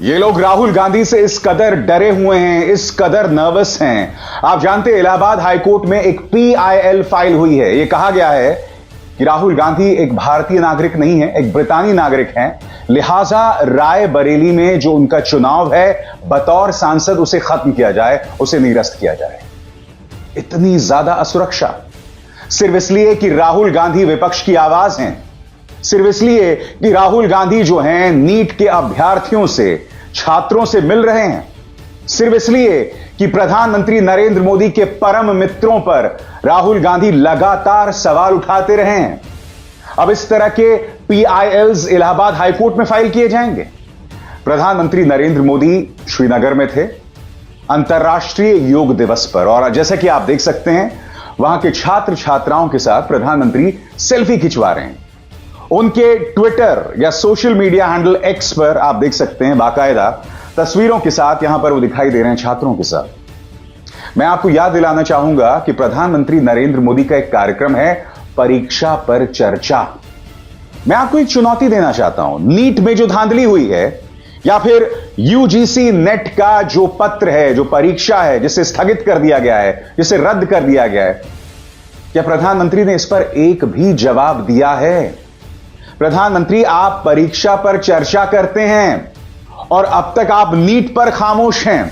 ये लोग राहुल गांधी से इस कदर डरे हुए हैं, इस कदर नर्वस हैं। आप जानते हैं इलाहाबाद हाईकोर्ट में एक PIL फाइल हुई है। यह कहा गया है कि राहुल गांधी एक भारतीय नागरिक नहीं है, एक ब्रितानी नागरिक हैं। लिहाजा राय बरेली में जो उनका चुनाव है बतौर सांसद उसे खत्म किया जाए, उसे निरस्त किया जाए। इतनी ज्यादा असुरक्षा सिर्फ इसलिए कि राहुल गांधी विपक्ष की आवाज हैं, सिर्फ इसलिए कि राहुल गांधी जो हैं नीट के अभ्यर्थियों से, छात्रों से मिल रहे हैं, सिर्फ इसलिए कि प्रधानमंत्री नरेंद्र मोदी के परम मित्रों पर राहुल गांधी लगातार सवाल उठाते रहे हैं। अब इस तरह के PILs इलाहाबाद हाईकोर्ट में फाइल किए जाएंगे। प्रधानमंत्री नरेंद्र मोदी श्रीनगर में थे अंतर्राष्ट्रीय योग दिवस पर, और जैसा कि आप देख सकते हैं वहां के छात्र छात्राओं के साथ प्रधानमंत्री सेल्फी खिंचवा रहे हैं। उनके ट्विटर या सोशल मीडिया हैंडल X पर आप देख सकते हैं बाकायदा तस्वीरों के साथ यहां पर वो दिखाई दे रहे हैं छात्रों के साथ। मैं आपको याद दिलाना चाहूंगा कि प्रधानमंत्री नरेंद्र मोदी का एक कार्यक्रम है परीक्षा पर चर्चा। मैं आपको एक चुनौती देना चाहता हूं। नीट में जो धांधली हुई है या फिर UGC नेट का जो पत्र है, जो परीक्षा है, जिसे स्थगित कर दिया गया है, जिसे रद्द कर दिया गया है, क्या प्रधानमंत्री ने इस पर एक भी जवाब दिया है? प्रधानमंत्री, आप परीक्षा पर चर्चा करते हैं और अब तक आप नीट पर खामोश हैं।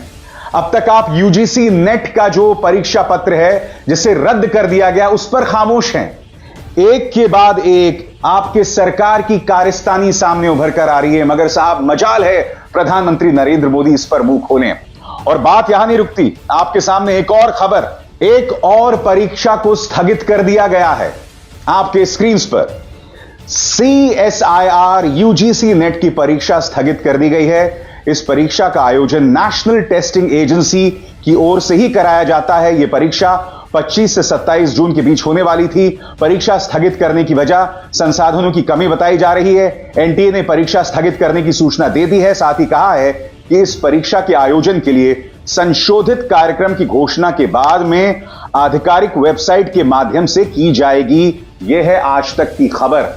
अब तक आप UGC नेट का जो परीक्षा पत्र है जिसे रद्द कर दिया गया उस पर खामोश हैं। एक के बाद एक आपके सरकार की कारिस्तानी सामने उभर कर आ रही है, मगर साहब मजाल है प्रधानमंत्री नरेंद्र मोदी इस पर मुंह खोलें। और बात यहां नहीं रुकती, आपके सामने एक और खबर, एक और परीक्षा को स्थगित कर दिया गया है आपके स्क्रीन पर। CSIR UGC नेट की परीक्षा स्थगित कर दी गई है। इस परीक्षा का आयोजन नेशनल टेस्टिंग एजेंसी की ओर से ही कराया जाता है। यह परीक्षा 25 से 27 जून के बीच होने वाली थी। परीक्षा स्थगित करने की वजह संसाधनों की कमी बताई जा रही है। NTA ने परीक्षा स्थगित करने की सूचना दे दी है। साथ ही कहा है कि इस परीक्षा के आयोजन के लिए संशोधित कार्यक्रम की घोषणा के बाद में आधिकारिक वेबसाइट के माध्यम से की जाएगी। यह है आज तक की खबर।